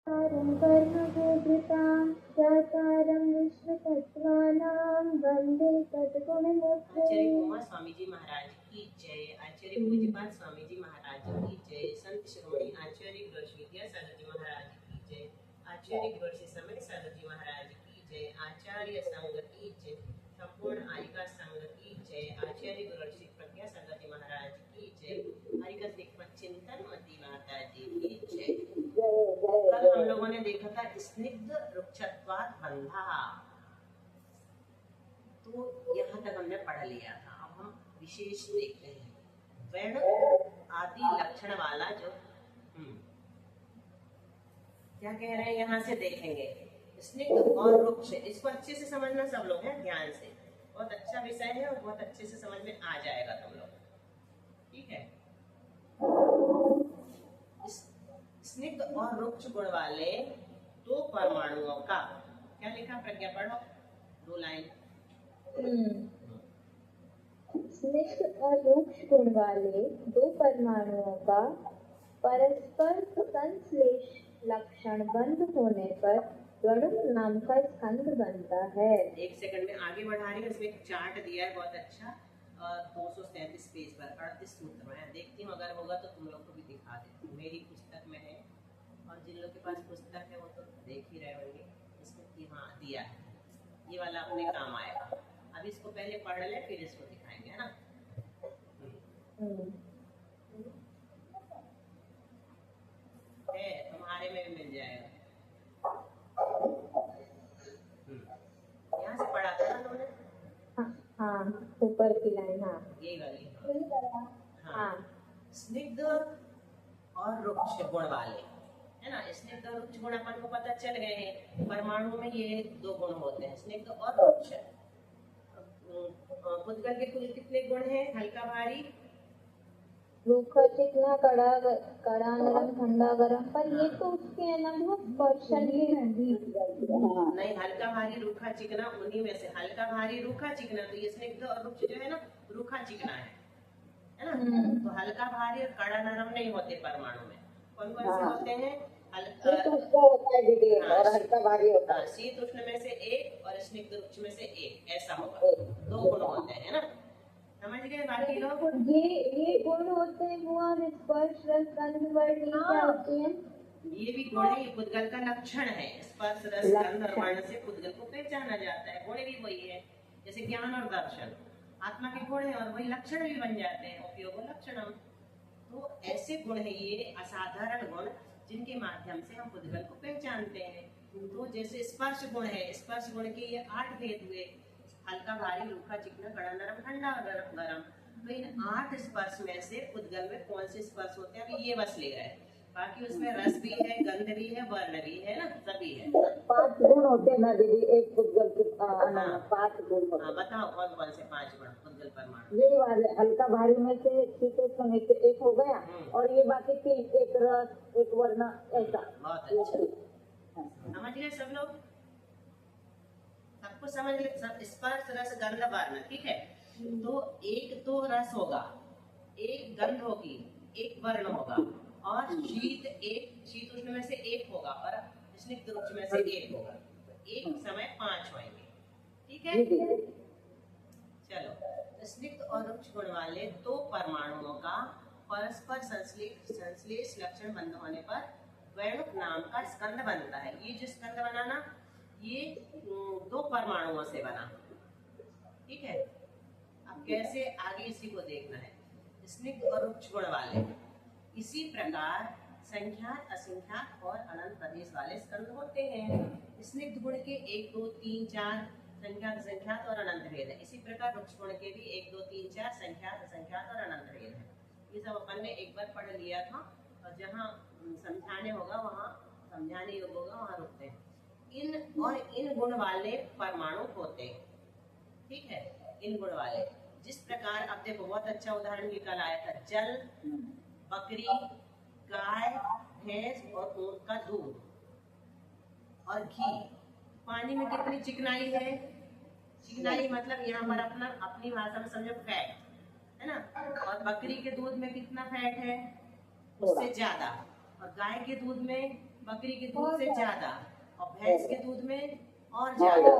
कर्मभूभृतां चाकारं विश्वतत्त्वानां वन्दे तद्गुणमूर्ते। आचार्य कुमार स्वामी जी महाराज की जय। आचार्य पूज्यपाद स्वामी जी महाराज की जय। संत शिरोमणि आचार्य गुरु विद्यासागर जी महाराज की जय। आचार्य गुरु समय सागर जी महाराज की जय। आचार्य संघ की जय। संपूर्ण आर्यिका संघ की जय। आचार्य गुरु श्री प्रज्ञा सागर जी महाराज की जय। आर्यिका दिक्पत चिंतन मती माता जी की जय। कल हम लोगों ने देखा था स्निग्ध रुक्षत्वात् बंधा, तो यहाँ तक हमने पढ़ लिया था। अब हम विशेष देखते हैं। वर्ण आदि लक्षण वाला जो क्या कह रहे हैं यहाँ से देखेंगे। स्निग्ध और रुक्ष, इसको अच्छे से समझना सब लोग हैं, ध्यान से। बहुत अच्छा विषय है और बहुत अच्छे से समझ में आ जाएगा तुम लोग, ठीक है। स्निग्ध और रुक्ष गुण वाले दो परमाणुओं का, क्या लिखा प्रज्ञा, पढ़ो 2 लाइन। स्निग्ध और रुक्ष गुण वाले दो परमाणुओं का परस्पर संश्लेष लक्षण बंद होने पर गणुक नाम का स्कंद बनता है। 1 सेकंड में आगे बढ़ा रही हूँ। इसमें एक चार्ट दिया है बहुत अच्छा, 237 पेज पर 38 सूत्र में है। देखती हूँ अगर होगा तो तुम लोग को भी दिखा देती हूँ। मेरी पुस्तक में है और जिन लोग के पास पुस्तक है वो तो देख ही रहे होंगे। इसमें हाँ दिया है, ये वाला अपने काम आएगा। अब इसको पहले पढ़ ले फिर इसको दिखाएंगे, है ना। है तुम्हारे में भी मिल जाएगा। यहाँ से पढ़ा था ना तुमने? हाँ, ऊपर की लाइन। हाँ, यही वाली। हाँ, स्निग्ध और रुक्ष गुण वाले, है ना। स्निग्ध और रुक्ष गुण अपन को पता चल गए हैं। परमाणु में ये 2 गुण होते हैं, स्निग्ध और रुक्ष। पुद्गल के कुल कितने गुण हैं? हल्का भारी, रूखा चिकना, कड़ा नरम, ठंडा गरम। पर ये तो उसके है ना, वो पर्सन नहीं, हल्का भारी रूखा चिकना उन्हीं में से। हल्का भारी रूखा चिकना, तो ये स्निग्ध और रुक्ष जो है ना, रूखा चिकना है ना। तो हल्का भारी और कड़ा नरम नहीं होते परमाणु में। कौन कौन से होते हैं? और हल्का भारी होता है। शीत उष्ण में से एक और स्निग्ध रुक्ष में से एक, ऐसा होगा। 2 गुण होते हैं ना, समझ गए बाकी लोग? ये गुण होते हैं वो, और स्पर्श रस गंध वर्ण क्या होते हैं? ये भी गुण है, ये पुद्गल का लक्षण है। स्पर्श रस गंध और वर्ण से पुद्गल को पहचाना जाता है। गुण भी वही है, जैसे ज्ञान और दर्शन आत्मा के गुण है और वही लक्षण भी बन जाते हैं। उपयोग लक्षणम, तो ऐसे गुण है ये असाधारण गुण, जिनके माध्यम से हम पुद्गल को पहचानते हैं। तो जैसे स्पर्श गुण है, स्पर्श गुण के ये 8 भेद हुए। हल्का भारी रूखा चिकना कड़ा नरम ठंडा गरम। तो इन 8 स्पर्श में से पुद्गल में कौन से स्पर्श होते हैं अभी ये बस ले गए। बाकी उसमें रस भी है, गंध भी है, वर्ण भी है ना, सभी है। 5 गुण होते हैं ना दीदी, एक पुद्गल के 5 गुण होते हैं। बताओ कौन कौन से 5 गुण पुद्गल परमाणु? ये वाले हल्का भारी में से शीतोष्ण में से एक हो गया, और ये बाकी 3, एक रस, एक वर्ण, ऐसा। बहुत अच्छा, समझ गए सब लोग? सबको समझ ले, सब स्पर्श रस गंध वर्ण, ठीक है। तो एक तो रस होगा, एक गंध होगी, एक वर्ण होगा, और शीत उष्ण में से एक होगा, और स्निग्ध रुक्ष में से एक होगा। तो एक समय 5 होंगे, ठीक है। चलो, स्निग्ध और रुक्ष गुण वाले 2 परमाणुओं का परस्पर संश्लेष लक्षण बंद होने पर वैणुक नाम का स्कंद बनता है। ये जो स्कंद बनाना, ये 2 परमाणुओं से बना, ठीक है। अब कैसे आगे इसी को देखना है। स्निग्ध और रुक्ष गुण वाले, इसी प्रकार संख्यात, असंख्यात और अनंत प्रदेश वाले स्कंद होते हैं। स्निग्ध गुण के 1, 2, 3, 4 संख्यात, असंख्यात और अनंत भेद है। इसी प्रकार रुक्ष गुण के भी 1, 2, 3, 4 संख्यात, असंख्यात और अनंत भेद है। ये सब अपन ने एक बार पढ़ लिया था, और जहाँ समझाने होगा वहाँ, समझाने योग्य होगा वहाँ रुकते हैं। इन गुण वाले परमाणु होते हैं, ठीक है। इन गुण वाले, जिस प्रकार, अब देखो बहुत अच्छा उदाहरण निकल आया था। जल, बकरी, गाय, भैंस और ऊंट का दूध और घी। पानी में कितनी चिकनाई है? चिकनाई मतलब यहाँ पर अपनी भाषा में समझो फैट, है ना। और बकरी के दूध में कितना फैट है? उससे ज्यादा। और गाय के दूध में बकरी के दूध से ज्यादा, और भैंस के दूध में और ज्यादा,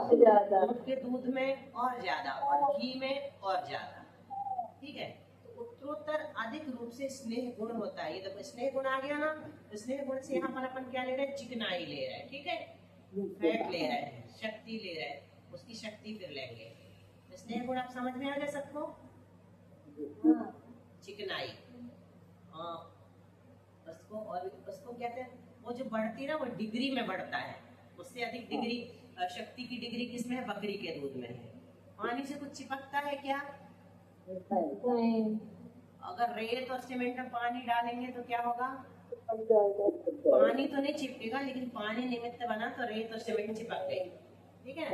ऊँट के दूध में और ज्यादा, और घी में और ज्यादा। ठीक है, तो उत्तरोत्तर अधिक रूप से स्नेह गुण होता है। ये देखो स्नेह गुण आ गया ना, तो स्नेह गुण से यहाँ पर अपन क्या ले रहे हैं, चिकनाई ले रहे हैं। ठीक है, फैट ले रहे हैं, शक्ति ले रहे हैं, उसकी शक्ति फिर लेंगे। तो स्नेह गुण आप समझ में आ गया सबको? चिकनाई, उसको और उसको कहते हैं, वो जो बढ़ती है ना वो डिग्री में बढ़ता है, उससे अधिक डिग्री शक्ति की डिग्री किसमें है, बकरी के दूध में है। पानी से कुछ चिपकता है क्या? नहीं। अगर रेत और सीमेंट में पानी डालेंगे तो क्या होगा? पानी तो नहीं चिपकेगा, लेकिन पानी निमित्त बना तो रेत और सीमेंट चिपक गई। ठीक है,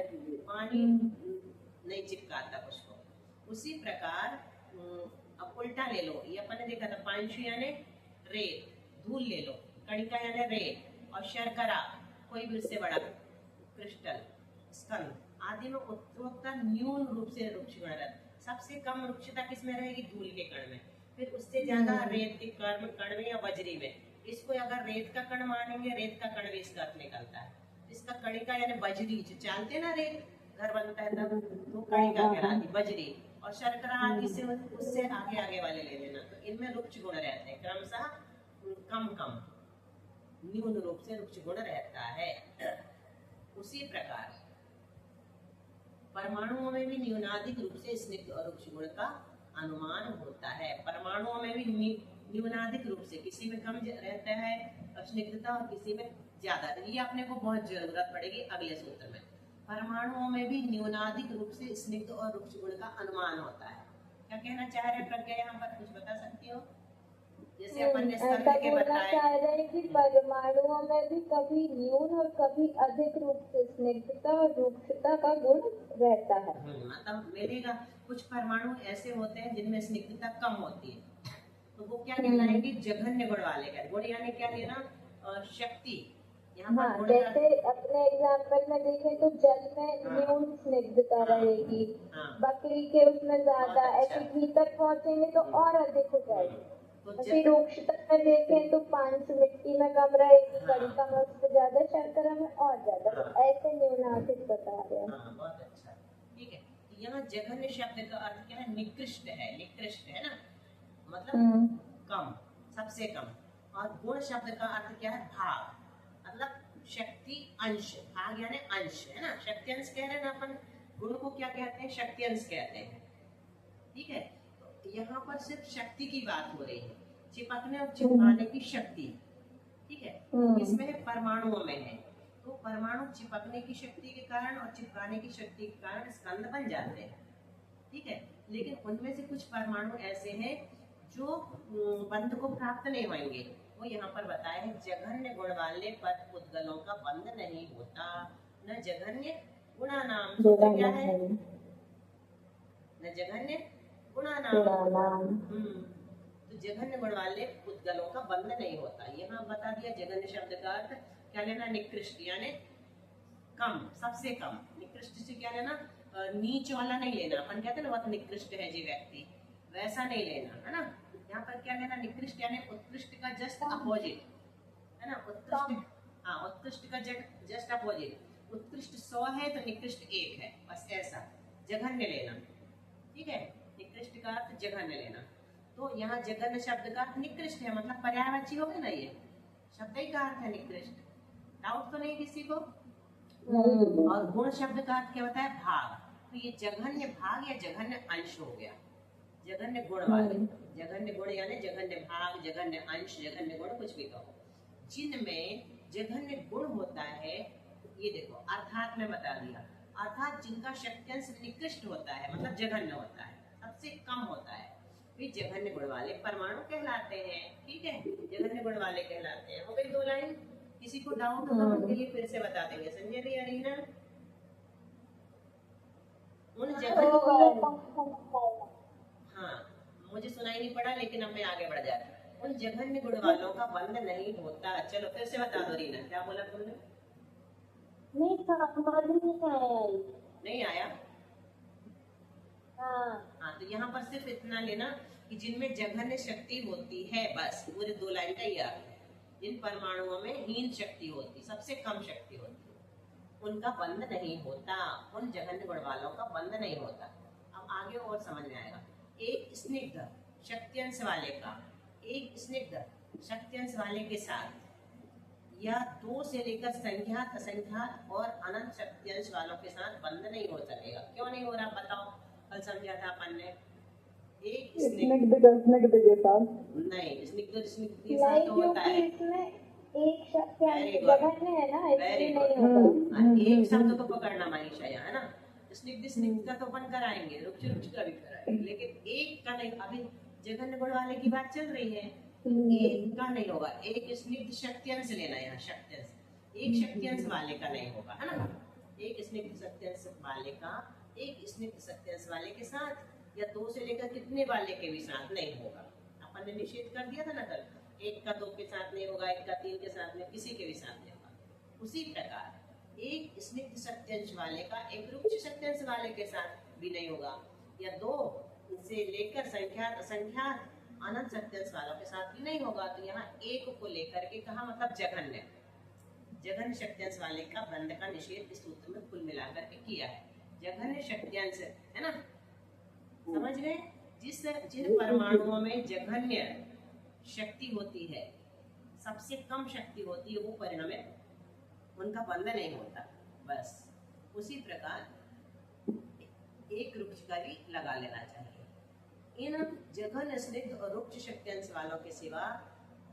पानी नहीं चिपकाता कुछ को। उसी प्रकार अब उल्टा ले लो, ये अपन ने देखा था, पांचु यानी रेत, धूल ले लो, कणिका यानी रेत, और शर्करा कोई भी उससे बड़ा क्रिस्टल, स्कंद आदि में उत्तरोत्तर न्यून रूप से रुक्ष गुण रहता। सबसे कम रुक्षता किसमें रहेगी? धूल के कण में, फिर उससे ज्यादा रेत के कण में या बजरी में। इसको अगर रेत का कण मानेंगे, रेत का कण भी इसका अर्थ निकलता है। इसका कणिका यानी बजरी, जो चालते हैं ना रेत, घर बनता है तब, तो कणिका कहलाती बजरी। और शर्करा आदि से उससे आगे आगे वाले ले लेना। तो इनमें रुक्ष गुण रहते हैं, क्रमशः कम कम न्यून रूप से रुक्ष गुण रहता है। उसी प्रकार परमाणुओं में भी न्यूनाधिक रूप से स्निग्ध और रुक्ष गुण का अनुमान होता है। परमाणुओं में भी न्यूनाधिक रूप से, किसी में कम रहता है स्निग्धता और किसी में ज्यादा। ये अपने को बहुत जरूरत पड़ेगी अगले सूत्र में। परमाणुओं में भी न्यूनाधिक रूप से स्निग्ध और रुक्ष गुण का अनुमान होता है। क्या कहना चाह रहे प्रज्ञा, यहाँ पर कुछ बता सकती हो? जैसे अपन ने ऐसा बोलना चाह रहे हैं कि परमाणुओं में भी कभी न्यून और कभी अधिक रूप से स्निग्धता और रुक्षता का गुण रहता है। मतलब मिलेगा। कुछ परमाणु ऐसे होते हैं जिनमें स्निग्धता कम होती है, तो वो क्या कहलाएंगे? जघन्य गुण वाले का। गुण यानी क्या लेना? शक्ति। हाँ, जैसे अपने एग्जाम्पल में देखें तो जल में न्यून स्निग्धता रहेगी, बकरी के उसमें ज्यादा, ऐसे घी तक पहुँचेंगे तो और अधिक हो जाएगी। फिर रुक्षता में देखें तो पांच मिट्टी में कम रहेगी, कणिका में उससे ज्यादा, शर्करा में और ज्यादा। तो ऐसे न्यूनाधिक बता रहे हैं। बहुत अच्छा, ठीक है। यहाँ जघन्य शब्द का अर्थ क्या है? निकृष्ट है। निकृष्ट है ना, मतलब कम, सबसे कम। और गुण शब्द का अर्थ क्या है? भाग, मतलब शक्ति अंश। भाग यानी अंश, है ना, शक्ति अंश कह रहे हैं ना अपन। गुण को क्या कहते हैं? शक्ति अंश कहते हैं। ठीक है, तो यहाँ पर सिर्फ शक्ति की बात हो रही है, चिपकने और चिपकाने की शक्ति। ठीक है, इसमें है परमाणुओं में है। तो परमाणु चिपकने की शक्ति के कारण और चिपकाने की शक्ति के कारण स्कंद बन जाते हैं। ठीक है, लेकिन उनमें से कुछ परमाणु ऐसे हैं जो बंध को प्राप्त नहीं होंगे। वो यहाँ पर बताया है, जघन्य गुण वाले पद उद्गलों का बंध नहीं होता। न जघन्य गुणा नाम, क्या है? न जघन्य गुणा नाम। तो जघन्य गुण वाले उद्गलों का बंध नहीं होता। यहाँ बता दिया जघन्य शब्द का अर्थ क्या लेना? निकृष्ट यानी कम, सबसे कम। निकृष्ट से क्या लेना? नीच वाला नहीं लेना। अपन कहते हैं ना बहुत निकृष्ट है जी व्यक्ति, वैसा नहीं लेना, है ना। यहाँ पर क्या लेना? निकृष्ट यानी उत्कृष्ट का जस्ट अपोजिट, है ना। उत्कृष्ट, हाँ, उत्कृष्ट का जस्ट अपोजिट। उत्कृष्ट 100 है तो निकृष्ट 1 है, बस ऐसा जघन्य लेना। ठीक है, निकृष्ट का अर्थ जघन्य लेना। तो यहाँ जघन्य शब्द का अर्थ निकृष्ट है, मतलब पर्यायवाची हो गया ना, ये शब्द ही का अर्थ है निकृष्ट। डाउट तो नहीं किसी को? और गुण शब्द का अर्थ क्या होता है? भाग। तो ये जघन्य भाग या जघन्य अंश हो गया। जघन्य गुण वाले, जघन्य गुण यानी जघन्य भाग, जघन्य अंश, जघन्य गुण, कुछ भी कहो। जिनमें जघन्य गुण होता है, ये देखो अर्थात में बता दिया, अर्थात जिनका शक्त्यंश निकृष्ट होता है, मतलब जघन्य होता है, सबसे कम होता है, वे जघन्य गुण वाले परमाणु कहलाते हैं। ठीक है, जघन्य गुण वाले कहलाते हैं। हो गई 2 लाइन। किसी को डाउट होगा उनके लिए फिर से बता देंगे। संजय भी अरीना, उन जघन्य, हाँ मुझे सुनाई नहीं पड़ा, लेकिन अब मैं आगे बढ़ जाती हूँ। उन जघन्य गुण वालों का बंध नहीं होता। चलो फिर से बता दो रीना, क्या बोला तुमने? नहीं आया? हाँ, तो यहाँ पर सिर्फ इतना लेना कि जिनमें जघन्य शक्ति होती है, बस पूरे 2 लाइन का ही अर्थ है। जिन परमाणुओं में हीन शक्ति होती, सबसे कम शक्ति होती, उनका बंध नहीं होता, उन जघन्य गुण वालों का बंध नहीं होता। अब आगे और समझ में आएगा। एक स्निग्ध शक्त्यंश वाले का, एक स्निग्ध शक्त्यंश वाले के साथ या 2 से लेकर संख्यात असंख्यात और अनंत शक्त्यंश वालों के साथ बंध नहीं हो सकेगा। क्यों नहीं हो रहा बताओ? कल समझा था अपन ने। एक स्निग्ध के साथ नहीं, स्निग्ध स्निग्ध के साथ तो होता है। इसमें एक शक्त्यंश Very good. जघन्य है ना, Very इसलिए good. नहीं होता। एक शब्द तो पकड़ना मनीषा यहाँ, है ना? स्निग्ध स्निग्ध का तो अपन कराएंगे, रुच रुच का भी कराएंगे, लेकिन एक का नहीं। अभी जघन्य गुण वाले की बात चल रही है, एक का नहीं होगा। एक स्निग्ध शक्त्यंश लेना, यहाँ शक्त्यंश एक शक्त्यंश वाले का नहीं होगा, है ना? एक स्निग्ध शक्त्यंश वाले का एक स्निग्ध शक्त्यंश वाले के साथ या 2 से लेकर कितने वाले के भी साथ नहीं होगा। अपन ने निषेध कर दिया था ना कल, 1 का 2 के साथ नहीं होगा, 1 का 3 के साथ नहीं, किसी के भी साथ नहीं होगा। उसी प्रकार एक स्निग्ध शक्त्यंश वाले का एक रुक्ष शक्त्यंश वाले के साथ भी नहीं होगा, या 2 से लेकर संख्यात असंख्यात अनंत शक्त्यंश वालों के साथ भी नहीं होगा। तो यहाँ एक को लेकर के कहा, मतलब जघन्य जघन्य शक्त्यंश वाले का बंध का निषेध इस सूत्र में कुल मिलाकर के किया है। जघन्य शक्त्यंश, है ना, समझ गए? जिन परमाणुओं में जघन्य शक्ति होती है, सबसे कम शक्ति होती है, वो परिणाम उनका बंध नहीं होता। बस उसी प्रकार एक रुक्ष का भी लगा लेना चाहिए। इन जघन्य स्निग्ध और रुक्ष शक्त्यंश वालों के सिवा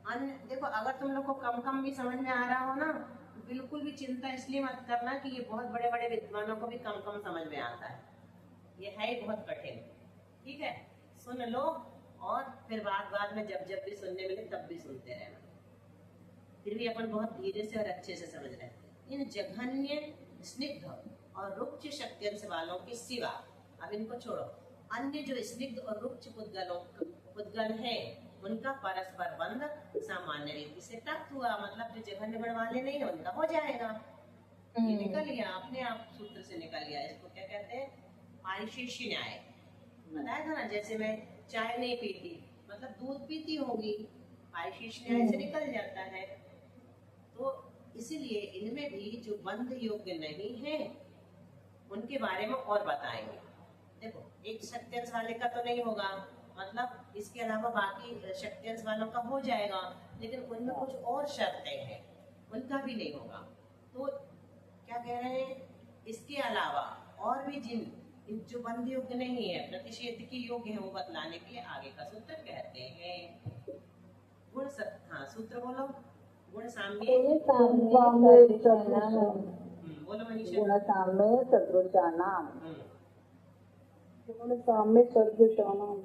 अन्य, देखो अगर तुम लोग को कम कम भी समझ में आ रहा हो ना, बिल्कुल भी चिंता इसलिए मत करना कि ये बहुत बड़े बड़े विद्वानों को भी कम कम समझ में आता है। ये है ही बहुत कठिन। ठीक है, सुन लो और फिर बाद में जब जब भी सुनने मिले तब भी सुनते रहना। फिर भी अपन बहुत धीरे से और अच्छे से समझ रहे हैं। इन जघन्य स्निग्ध और रुक्ष शक्त्यंश वालों के सिवा, अब इनको छोड़ो, अन्य जो स्निग्ध और रुक्ष पुद्गल हैं, उनका परस्पर बंध सामान्य रीति से प्राप्त हुआ। मतलब जो जघन्य गुण वाले नहीं है उनका हो जाएगा। ये निकल गया, अपने आप सूत्र से निकल गया। इसको क्या कहते हैं? पारिशेष्य न्याय। बताया था ना, जैसे मैं चाय नहीं पीती, मतलब दूध पीती होगी, पारिशेष्य न्याय से निकल जाता है। तो इसीलिए इनमें भी जो बंध योग्य नहीं है उनके बारे में और बताएंगे। देखो, एक शक्त्यंश वाले का तो नहीं होगा, मतलब इसके अलावा बाकी शक्त्यंश वालों का हो जाएगा, लेकिन उनमें कुछ और शर्तें हैं, उनका भी नहीं होगा। तो क्या कह रहे हैं? इसके अलावा और भी जिन जो बंध योग्य नहीं है, प्रतिषेध के योग्य है, वो बतलाने के लिए आगे का सूत्र कहते हैं। गुण हाँ, सूत्र बोलो। गुण साम्य, बोलो मनीषा। गुण साम्य सदृशानाम, गुण साम्य सदृशानाम,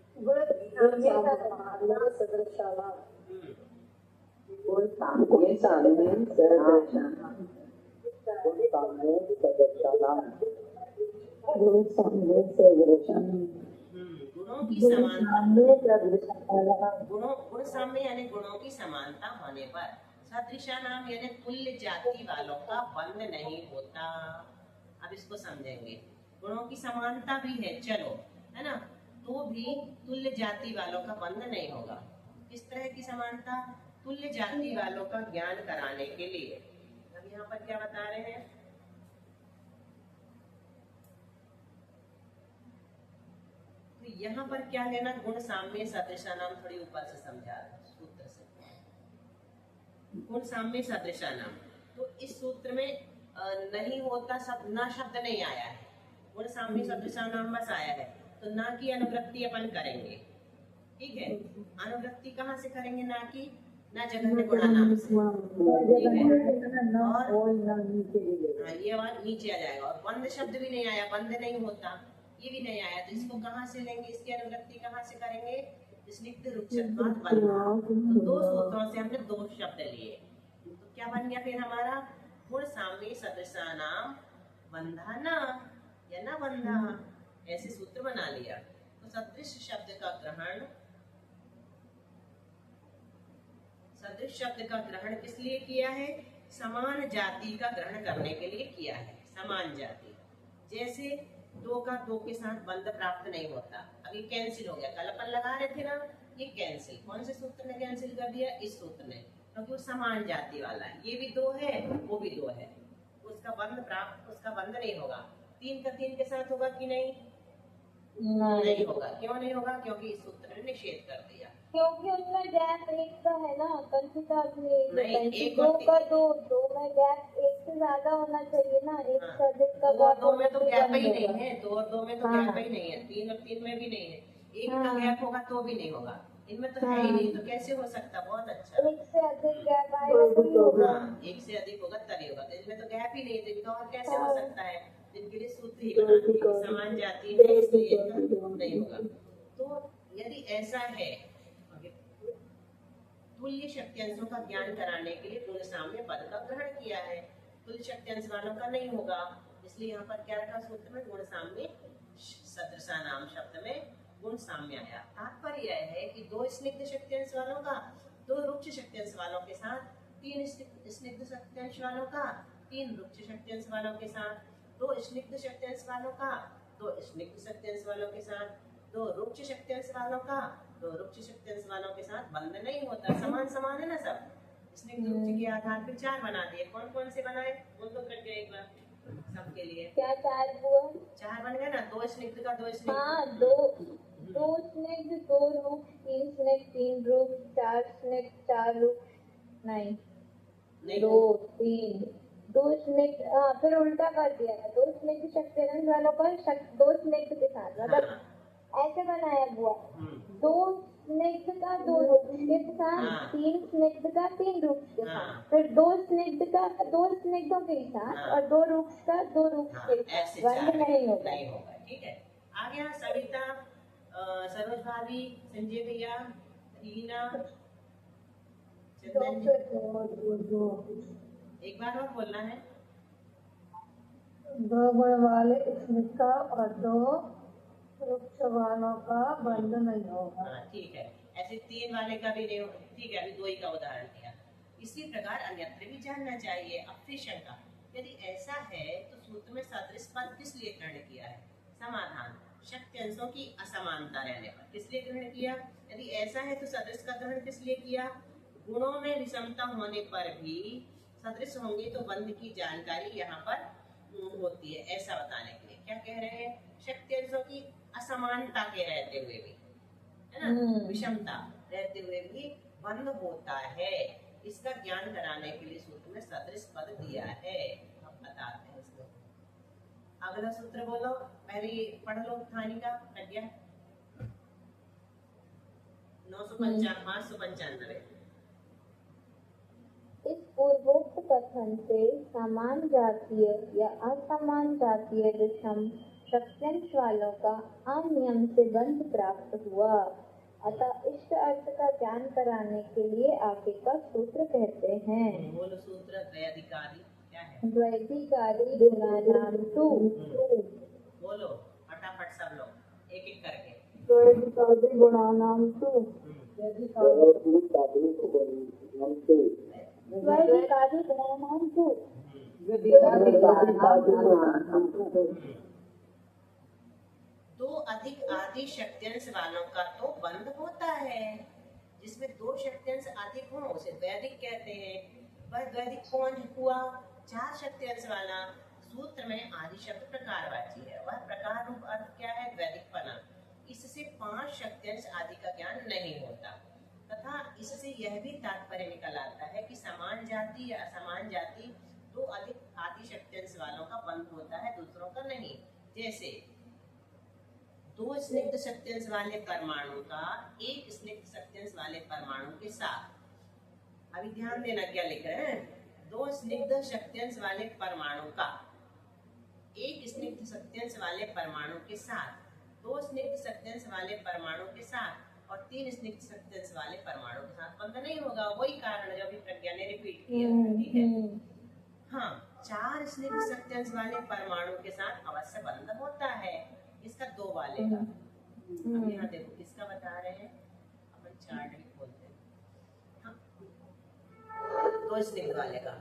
गुण साम्य सदृशानाम, गुण साम्य सदृशानाम, गुण साम्य सदृशानाम, गुण साम्य सदृशानाम, गुणों की समानता, गुण साम्य यानी गुणों की समानता होने पर सदृशा नाम यानी तुल्य जाति वालों का बंध नहीं होता। अब इसको समझेंगे। गुणों की समानता भी है, चलो, है ना, तो भी तुल्य जाति वालों का बंध नहीं होगा। किस तरह की समानता? तुल्य जाति वालों का ज्ञान कराने के लिए। अब यहाँ पर क्या बता रहे हैं? तो यहाँ पर क्या लेना? गुण साम्य सदृशा नाम, थोड़ी ऊपर से समझा सूत्र से। गुण साम्य सदृशा नाम, तो इस सूत्र में नहीं होता, सब ना शब्द नहीं आया है, गुण साम्य सदृशा नाम बस आया है। तो ना की अनुवृत्ति अपन करेंगे। ठीक है, अनुवृत्ति कहाँ से करेंगे? ना की ना जघन्य गुणा नाम से। ठीक है, और ये बात नीचे आ जाएगा। और बंध शब्द भी नहीं आया, बंध नहीं होता, ये भी नहीं आया, तो इसको कहाँ से लेंगे? इसकी अनुवृत्ति कहाँ से करेंगे? स्निग्ध रुक्षत्वात् बंधः। तो 2 सूत्रों से हमने 2 शब्द लिए, तो क्या बन गया फिर हमारा? गुण साम्य सदृशानाम बंधना या न बंधः, ऐसे सूत्र बना लिया। तो सदृश शब्द का ग्रहण, सदृश शब्द का ग्रहण किस लिए किया है? समान जाति का ग्रहण करने के लिए किया है। समान जाति, जैसे 2 का 2 के साथ बंध प्राप्त नहीं होता, अभी कैंसिल हो गया। कल अपन लगा रहे थे ना, ये कैंसिल, कौन से सूत्र ने कैंसिल कर दिया? इस सूत्र ने। क्योंकि वो समान जाति वाला है। ये भी 2 है, वो भी 2 है, उसका बंध नहीं होगा। 3 का 3 के साथ होगा कि नहीं? नहीं होगा। क्यों नहीं होगा? क्योंकि इस सूत्र ने निषेध कर दिया। क्योंकि उसमें गैप 1 का है ना, कल्पिता अपने नहीं, 1 2 और का 2 में गैप 1 से ज्यादा होना चाहिए ना, 1 से अधिक का 2 और गैप 2 में होने तो से गैप बंद ही नहीं होगा। है, 2 और 2 में तो हाँ। गैप ही नहीं है, 3 और 3 में भी नहीं है। 1 का हाँ। गैप होगा तो भी नहीं होगा, इनमें तो है ही हाँ। नहीं, तो कैसे हो सकता? बहुत अच्छा। 1 से अधिक गैप आएगा तो ही होगा। हाँ, 1 से अधिक होगा तभी होगा, तो इसमें तो गैप ही नहीं है, तो इनका और कैसे हो हाँ। सकता है? इनके लिए सूत्र ही बना दिए, समान जाति है इसलिए इनका नहीं होगा। तो यदि ऐसा है, तुल्य शक्त्यंशों का ज्ञान कराने के लिए गुण साम्य पद का ग्रहण किया है। तुल्य शक्त्यंश वालों का नहीं होगा, इसलिए यहाँ पर क्या रखा सूत्र में? गुण साम्य सदृशा नाम शब्द में गुण साम्य आया। तात्पर्य यह है कि 2 स्निग्ध शक्त्यंश वालों का 2 रुक्ष शक्त्यंश वालों के साथ, 3 स्निग्ध शक्त्यंश वालों का 3 रुक्ष शक्त्यंश वालों के साथ, 2 स्निग्ध शक्त्यंश वालों का 2 स्निग्ध शक्त्यंश वालों के साथ, 2 रुक्ष शक्त्यंश वालों का 2 रुक्ष शक्त्यंश वालों के साथ बंध नहीं होता। समान समान है ना सब। स्निग्ध रुक्ष के आधार पर 4 बना दिए। कौन कौन से बनाए? बोल तो करके एक बार सबके लिए। क्या 4 हुआ? 4 बन गए ना, 2 स्निग्ध का 2 स्निग्ध। हाँ, 2 स्निग्ध 2 रुक्ष, 3 स्निग्ध 3 रुक्ष, 4 स्निग्ध 4 रुक्ष, नहीं 2 3 2 स्निग्ध, हाँ फिर उल्टा कर दिया है। 2 स्निग्ध शक्त्यंश वालों का 2 स्निग्ध के साथ, मतलब ऐसे बनाया बुआ। 2 स्निग्ध का 2 रुक्ष के साथ, 3 स्निग्ध का 3 रुक्ष के साथ, फिर 2 स्निग्ध का 2 स्निग्धों के साथ और 2 रुक्ष का 2 रुक्ष के साथ। बंद नहीं होगा। ठीक है। आ गया सविता, सरोज भाभी, संजय भैया, रीना, चंदन जी। एक बार और बोलना है। 2 गुण वाले स्निग्ध का और 2 रुक्ष वालों का बंध नहीं होगा। ठीक है। ऐसे 3 वाले का भी नहीं होगा। ठीक है, अभी 2 ही का उदाहरण दिया। इसी प्रकार अन्यत्र भी जानना चाहिए। अब फिर शंका, यदि ऐसा है तो सूत्र में सदृश पद किस लिए ग्रहण किया है? समाधान, शक्त्यंशों की असमानता रहने पर। किस लिए ग्रहण किया? यदि ऐसा है तो सदृश का ग्रहण किस लिए किया? गुणों में विषमता होने पर भी सदृश होंगे तो बंध की जानकारी यहाँ पर होती है, ऐसा बताने के लिए। क्या कह रहे हैं? शक्त्यंशों की असमानता के रहते हुए भी, है ना, विषमता रहते हुए भी बंध होता है। इसका ज्ञान कराने के लिए सूत्र में सदृश पद दिया है। अब बताते हैं इसको। अगला सूत्र बोलो, पहले ये पढ़ लो। थानी का प्रज्ञा 595। इस पूर्वोक्त कथन से समान जातीय या असमान जातीय विषम शक्त्यंश वालों का अनियम से बंध प्राप्त हुआ। अतः इष्ट अर्थ का ज्ञान कराने के लिए आगे का सूत्र कहते हैं। बोलो सूत्र द्वैधिकारी क्या है? द्वैधिकारी गुणानाम 2। बोलो फटाफट सब लोग एक एक करके। द्वैधिकारी गुणानाम 2। द्वैधिकारी गुणानाम 2। दो अधिक आदि शक्त्यंश वालों का तो बंध होता है। जिसमें 2 शक्त्यंश अधिक हो उसे द्वैधिक कहते हैं। वह द्वैधिक कौन हुआ? 4 शक्त्यंश वाला। सूत्र में आदि शब्द प्रकारवाची है। वह प्रकार रूप अर्थ क्या है? द्वैधिकपना। इससे 5 शक्त्यंश आदि का ज्ञान नहीं होता। तथा इससे यह भी तात्पर्य निकल आता है कि समान जाति या असमान जाति 2 अधिक आदि शक्त्यंश वालों का बंध होता है, दूसरों का नहीं। जैसे 2 स्निग्ध शक्त्यंश वाले परमाणु का 1 स्निग्ध शक्त्यंश वाले परमाणु के साथ, अभी ध्यान देना क्या लिख रहे हैं, 2 स्निग्ध शक्त्यंश वाले परमाणु का 1 स्निग्ध शक्त्यंश वाले परमाणु के साथ, 2 स्निग्ध शक्त्यंश वाले परमाणु के साथ और 3 स्निग्ध शक्त्यंश वाले परमाणु के साथ बंध नहीं होगा। वही कारण जो अभी प्रज्ञा ने रिपीट किया। ठीक है। हाँ, 4 स्निग्ध शक्त्यंश वाले परमाणु के साथ अवश्य बंध होता है। इसका 2 वाले का। अब यहाँ देखो किसका बता रहे हैं, अपन चार्ट भी खोलते हैं। हाँ, 2 स्निग्ध वाले का।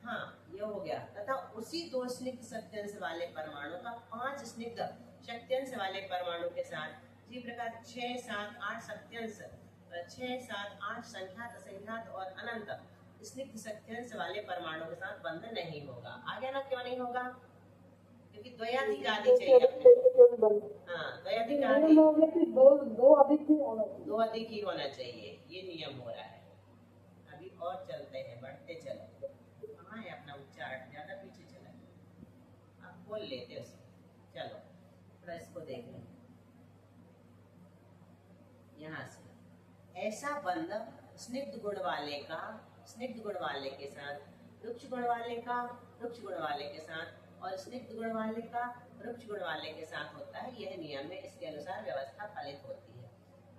हाँ, ये हो गया। तथा उसी 2 स्निग्ध शक्त्यंश वाले परमाणु का 5 स्निग्ध शक्त्यंश वाले परमाणु के साथ इसी प्रकार 6, 7, 8 शक्त्यंश, 6, 7, 8 संख्यात, असंख्यात और अनंत स्निग्ध शक्त्यंश वाले परमाणु के साथ बंध नहीं होगा। आगे ना क्यों नहीं होगा? क्योंकि द्वयाधिक आदि चाहिए अपने। हाँ, द्वयाधिक आदि दो अधिक ही होना चाहिए। दो अधिक ही होना चाहिए, ये नियम हो रहा है। अभी और चलते हैं, बढ़ते चलो। कहाँ है अपना उच्चारण? ज्यादा पीछे चला, आप बोल लेते उसको। चलो थोड़ा इसको देख लें यहाँ से। ऐसा बंध स्निग्ध गुण वाले का स्निग्ध गुण वाले के साथ, रुक्ष गुण वाले का रुक्ष गुण वाले के साथ, और स्निग्ध गुण वाले का रुक्ष गुण वाले के साथ होता है। यह नियम है, इसके अनुसार व्यवस्था फलित होती है।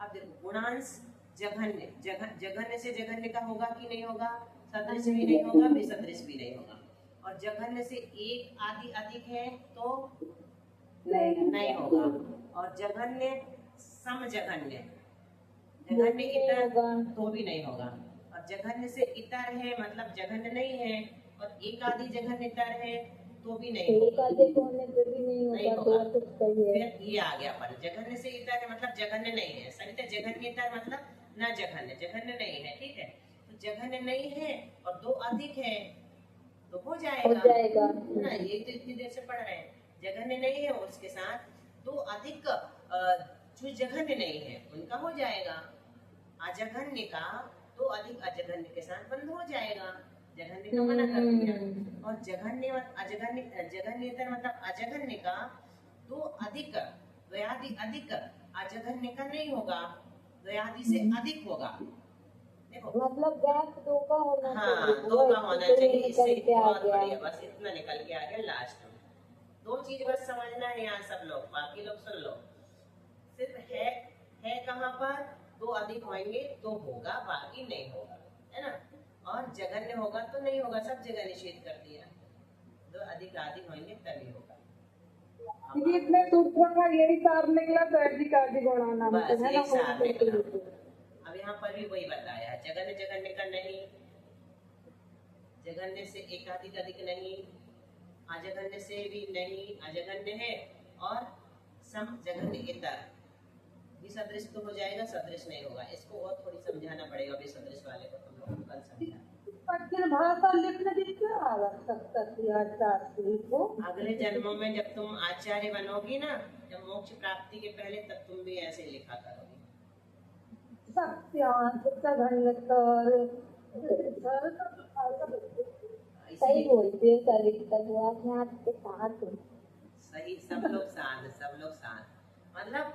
अब देखो, गुणांश जघन्य, जघन्य से जघन्य का होगा कि नहीं होगा? सदृश भी नहीं होगा, विसदृश भी नहीं होगा। और जघन्य से एक आदि अधिक है तो नहीं होगा। और जघन्य समजघन्य, जघन्य इतर तो भी नहीं होगा। और जघन्य से इतर है मतलब जघन्य नहीं है, और एक आदि जघन्य इतर है तो भी नहीं होगा। नहीं होगा। फिर ये आ गया पर जघन्य से इतर है मतलब जघन्य नहीं है। सरिता जघन्य इतर मतलब न जघन्य, जघन्य नहीं है, ठीक है। तो जघन्य नहीं है और दो अधिक है तो हो जाएगा ना। ये तो इतनी देर से पढ़ रहे हैं। जघन्य नहीं है और उसके साथ दो अधिक जो जघन्य नहीं है उनका हो जाएगा। अजघन्य का दो अधिक अजघन्य के साथ बंद हो जाएगा। जघन्य का मना कर दिया। और जघन्य जघन्यतर मतलब अजघन्य का दो अधिक द्वयादि अधिक अजघन्य का नहीं होगा, द्वयादि से अधिक होगा। देखो मतलब गैप दो का होना चाहिए। हाँ, दो का होना चाहिए। इससे बहुत बढ़िया, बस इतना निकल के आ गया लास्ट में। दो चीज बस समझना है यहाँ सब लोग, बाकी लोग सुन लो। सिर्फ है कहाँ पर? दो अधिक होंगे तो होगा, बाकी नहीं होगा, है ना। और जघन्य होगा तो नहीं होगा, सब जगह निषेध कर दिया। दो अधिक आदि होंगे तभी होगा। इतने सूत्रों का यही सार निकला द्वैधिक आदि गुणानाम बस है ना। यही सार निकला। अब यहाँ पर भी वही बताया, जघन्य जघन्य का नहीं, जघन्य से एकाधिक अधिक नहीं, अजघन्य से भी नहीं, अजघन्य है, और सम जघन्य इतर। विसदृश तो हो जाएगा, सदृश नहीं होगा। इसको और थोड़ी समझाना पड़ेगा विसदृश वाले को, तुम लोग कल समझा। भाषा लिखने की क्या आवश्यकता थी शास्त्री को? अगले जन्मों में जब तुम आचार्य बनोगी ना, जब मोक्ष प्राप्ति के पहले, तब तुम भी ऐसे लिखा करोगी। सही बोलते हो सविता बुआ, मैं आपके साथ हूँ। सही, सब लोग साथ। मतलब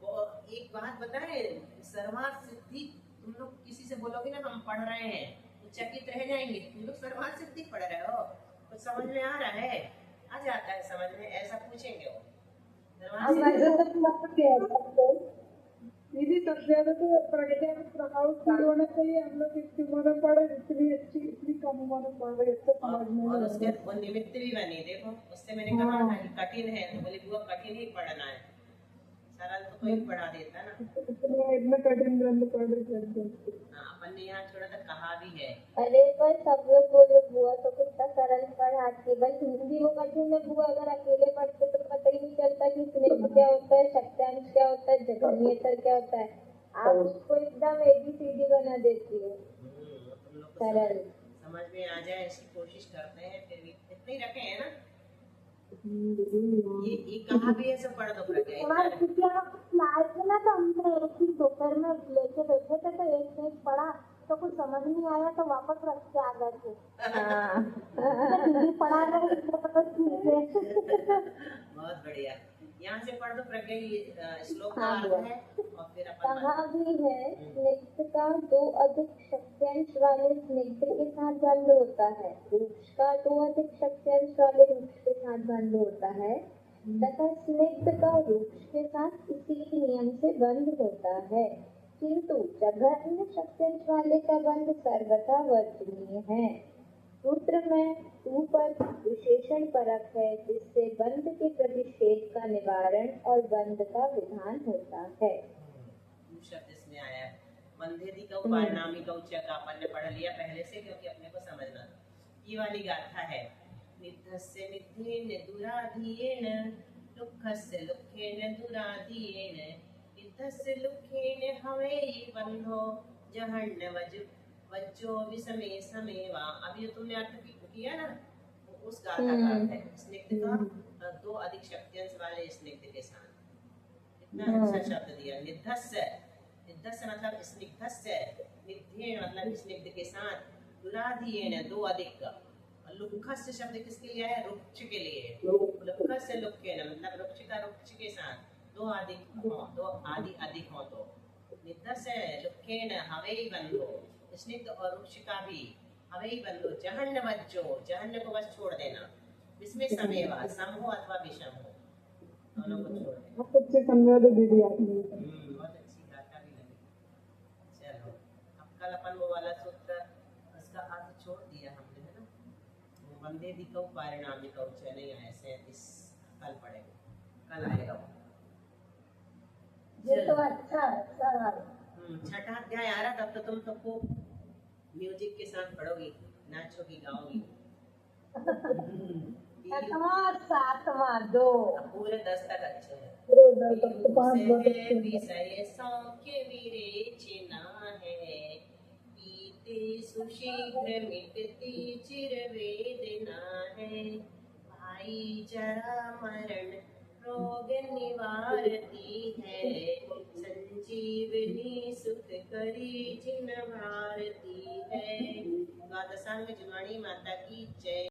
वो एक बात बताए, सर्वार्थ सिद्धि तुम लोग किसी से बोलोगे ना हम पढ़ रहे हैं तो चकित रह जाएंगे। तुम लोग सर्वार्थ सिद्धि पढ़ रहे हो, कुछ समझ में आ रहा है? आ जाता है समझ में, ऐसा पूछेंगे वो। दीदी सबसे ज्यादा तो प्रज्ञा में प्रभावशाली होना चाहिए। हम लोग इतनी उम्र में पढ़े, इतनी अच्छी इतनी कम उम्र में पढ़ रहे, इससे समझ में। और उसके वो निमित्त भी बनी। देखो उससे मैंने कहा था कि कठिन है, तो बोली बुआ कठिन ही पढ़ना है, सरल तो कोई पढ़ा देता ना। इतना कठिन ग्रंथ पढ़ रहे। हाँ, अपन ने यहाँ थोड़ा सा कहा भी है। अरे पर सब लोग बोलो बुआ तो कितना सरल पढ़ाती है। बस हिंदी वो कठिन है बुआ, अगर अकेले पढ़ते तो पता ही नहीं चलता कि स्निग्ध क्या होता है, शक्त्यांश क्या होता है, जघन्यतर क्या होता है। आप उसको एकदम ABCD बना देती हो सरल। समझ में आ जाए ऐसी कोशिश करते हैं, फिर भी इतने ही रखे हैं ना। ये कहा भी है, सब पढ़ दो लाइफ में ना तो हमने एक ही दोपहर में लेके बैठे थे, तो एक पेज पढ़ा तो कुछ समझ नहीं आया तो वापस रख के आ गए थे। पढ़ा रहे बहुत बढ़िया। यहाँ से पढ़ दो प्रज्ञा, श्लोक का अर्थ है और फिर अपन कहा भी है स्निग्ध का दो अधिक शक्त्यांश वाले स्निग्ध के साथ बंद होता है, रुक्ष का दो अधिक शक्त्यांश वाले रुक्ष के साथ बंद होता है, तथा स्निग्ध का रुक्ष के साथ इसी नियम से बंद होता है। किंतु जघन्य शक्त्यांश वाले का बंध सर्वथा वर्जनीय है। सूत्र में तू पर विशेषण परक है, जिससे बंध के प्रतिषेध का निवारण और बंध का विधान होता है। शब्द इसमें आया है। बंधेदी का पारिणामी का उच्च का अपन ने पढ़ लिया पहले से, क्योंकि अपने को समझना। ये वाली गाथा है, निद्धस्य निद्धेन दुराधीयेन, दुःखस्य लुखेन दुराधीयेन, निद्धस्य लुखेन हवेयि बंधो, जहन्नवज वज्जो विषमे समेवा। अभी जो तुमने अर्थ किया ना, उस गाथा का अर्थ है स्निग्ध का दो अधिक शक्तियांश वाले स्निग्ध के साथ। इतना अच्छा शब्द दिया। निधस्य, निधस्य मतलब स्निग्धस्य, निध्येन मतलब स्निग्ध के साथ, दुराधीन दो अधिक। लुक्खस्य शब्द किसके लिए है? रुक्ष के लिए। लुक्खस्य लुक्खेन मतलब रुक्ष का रुक्ष के साथ, दो अधिक हो, दो आदि अधिक हो तो। निधस्य लुक्खेन हवै बंधो, स्निग्ध और रुक्ष का भी हवै बंधो। जहन्न वज्जो, जहन्न को बस छोड़ देना। इसमें समेवा, सम हो अथवा विषम हो, दोनों को छोड़ देना। बहुत अच्छे संज्ञा दे दी आपने। बहुत अच्छी गाथा भी लगी। चलो अब कल अपन वो वाला सूत्र उसका अर्थ छोड़ दिया हमने, है ना? वो वंदे दिकौ पारिणामिकौ च नहीं आया 37, कल पढ़ेंगे, कल आएगा वो। ये तो अच्छा अच्छा। छठा अध्याय आ रहा, तब तो तुम सबको म्यूजिक के साथ पढ़ोगी, नाचोगी, गाओगी। छठवां सातवां दो अब पूरे 10 तक अच्छे हैं। विषय सौख्य विरेचना है, पीते सुशीघ्र मिटती चिर वेदना है। भाई जरा मरण रोग निवारती है, संजीवनी सुख करी जिन भारती है। द्वादशांग जमानी माता की जय।